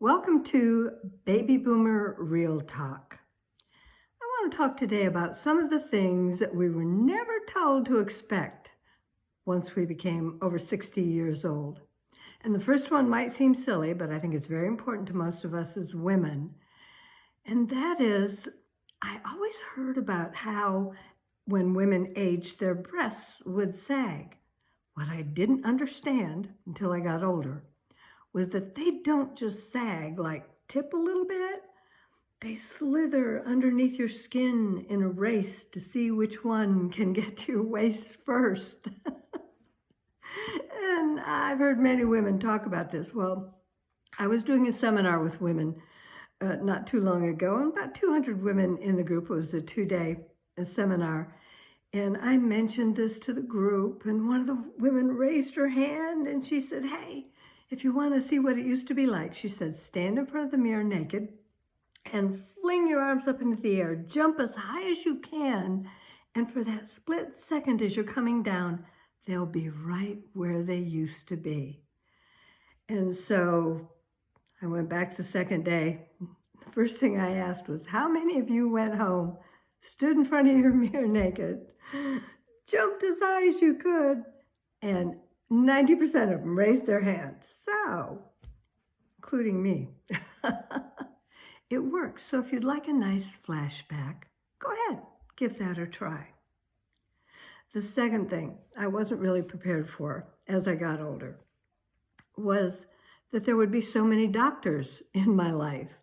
Welcome to Baby Boomer Real Talk. I want to talk today about some of the things that we were never told to expect once we became over 60 years old. And the first one might seem silly, but I think it's very important to most of us as women. And that is, I always heard about how when women aged, their breasts would sag. What I didn't understand until I got older was that they don't just sag, like tip a little bit. They slither underneath your skin in a race to see which one can get to your waist first. And I've heard many women talk about this. Well, I was doing a seminar with women not too long ago, and about 200 women in the group. It was a 2-day seminar. And I mentioned this to the group, and one of the women raised her hand and she said, "Hey, if you want to see what it used to be like," she said, "stand in front of the mirror naked and fling your arms up into the air, jump as high as you can, and for that split second as you're coming down, they'll be right where they used to be." And so I went back the second day. The first thing I asked was, how many of you went home, stood in front of your mirror naked, jumped as high as you could, and 90% of them raised their hands. So, including me. It works. So if you'd like a nice flashback, go ahead, give that a try. The second thing I wasn't really prepared for as I got older was that there would be so many doctors in my life.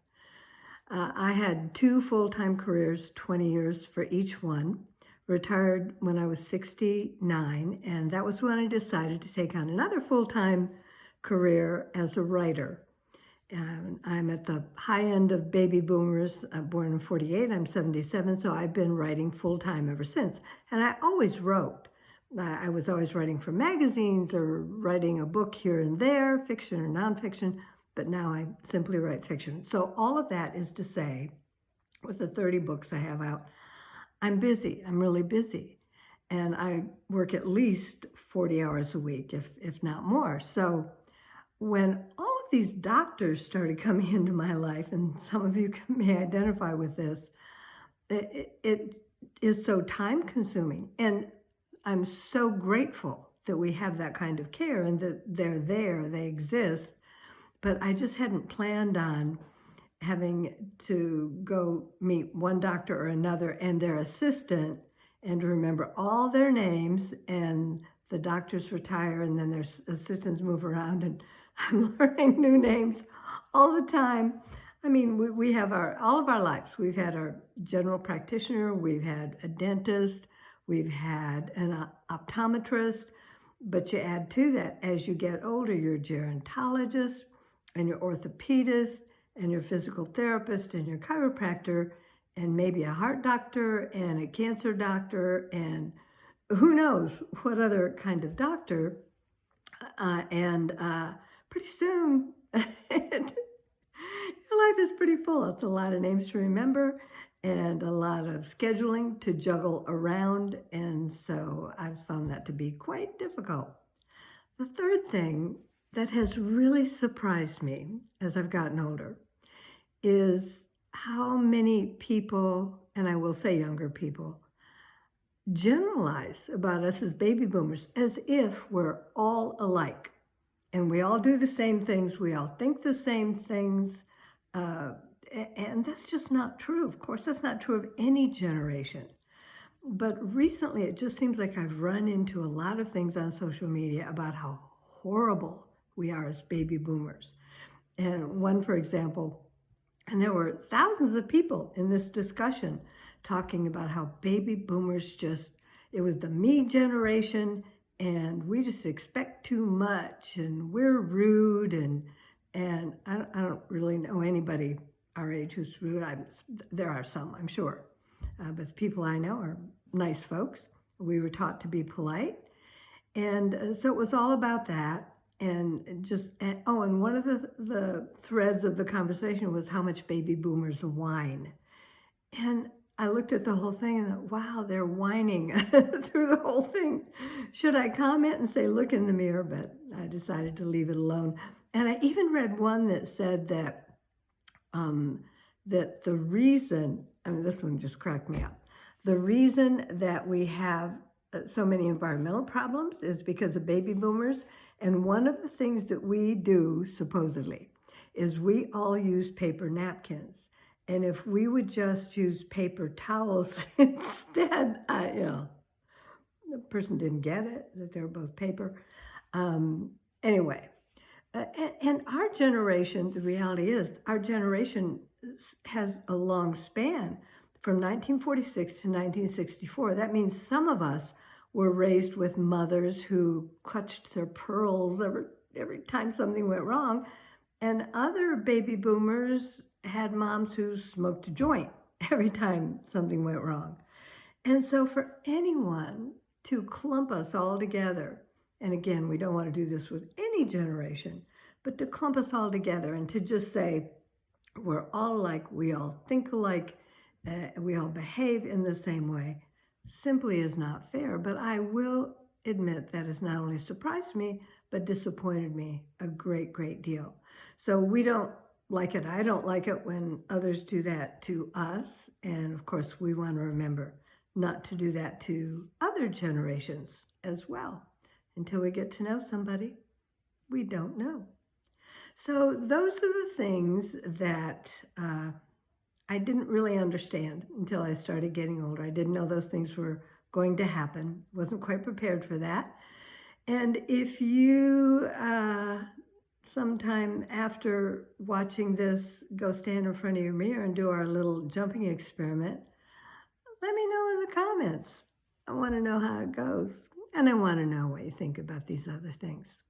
I had 2 full-time careers, 20 years for each one. Retired when I was 69, and that was when I decided to take on another full-time career as a writer. I'm at the high end of baby boomers, born in 48, I'm 77, so I've been writing full-time ever since. And I always wrote. I was always writing for magazines or writing a book here and there, fiction or nonfiction, but now I simply write fiction. So all of that is to say, with the 30 books I have out, I'm busy. I'm really busy. And I work at least 40 hours a week, if not more. So when all of these doctors started coming into my life, and some of you may identify with this, it is so time consuming. And I'm so grateful that we have that kind of care and that they're there, they exist. But I just hadn't planned on having to go meet one doctor or another and their assistant and to remember all their names, and the doctors retire and then their assistants move around, and I'm learning new names all the time. I mean, we have all of our lives. We've had our general practitioner, we've had a dentist, we've had an optometrist, but you add to that, as you get older, your gerontologist and your orthopedist and your physical therapist and your chiropractor and maybe a heart doctor and a cancer doctor and who knows what other kind of doctor. And pretty soon, your life is pretty full. It's a lot of names to remember and a lot of scheduling to juggle around. And so I've found that to be quite difficult. The third thing that has really surprised me as I've gotten older is how many people, and I will say younger people, generalize about us as baby boomers as if we're all alike. And we all do the same things, we all think the same things, and that's just not true. Of course, that's not true of any generation. But recently, it just seems like I've run into a lot of things on social media about how horrible we are as baby boomers. And one, for example, and there were thousands of people in this discussion talking about how baby boomers it was the me generation, and we just expect too much, and we're rude, and I don't really know anybody our age who's rude. There are some, I'm sure, but the people I know are nice folks. We were taught to be polite, and so it was all about that. And one of the threads of the conversation was how much baby boomers whine. And I looked at the whole thing and thought, wow, they're whining through the whole thing. Should I comment and say, look in the mirror? But I decided to leave it alone. And I even read one that said that that the reason, I mean, this one just cracked me up. The reason that we have so many environmental problems is because of baby boomers. And one of the things that we do, supposedly, is we all use paper napkins. And if we would just use paper towels instead, the person didn't get it, that they were both paper. Anyway, and our generation, the reality is, our generation has a long span from 1946 to 1964. That means some of us were raised with mothers who clutched their pearls every time something went wrong, and other baby boomers had moms who smoked a joint every time something went wrong. And so for anyone to clump us all together, and again, we don't want to do this with any generation, but to clump us all together and to just say, we're all alike, we all think alike, we all behave in the same way, simply is not fair. But I will admit that has not only surprised me, but disappointed me a great, great deal. So we don't like it. I don't like it when others do that to us. And of course, we want to remember not to do that to other generations as well. Until we get to know somebody we don't know. So those are the things that I didn't really understand until I started getting older. I didn't know those things were going to happen. Wasn't quite prepared for that. And if you sometime after watching this go stand in front of your mirror and do our little jumping experiment, let me know in the comments. I want to know how it goes. And I want to know what you think about these other things.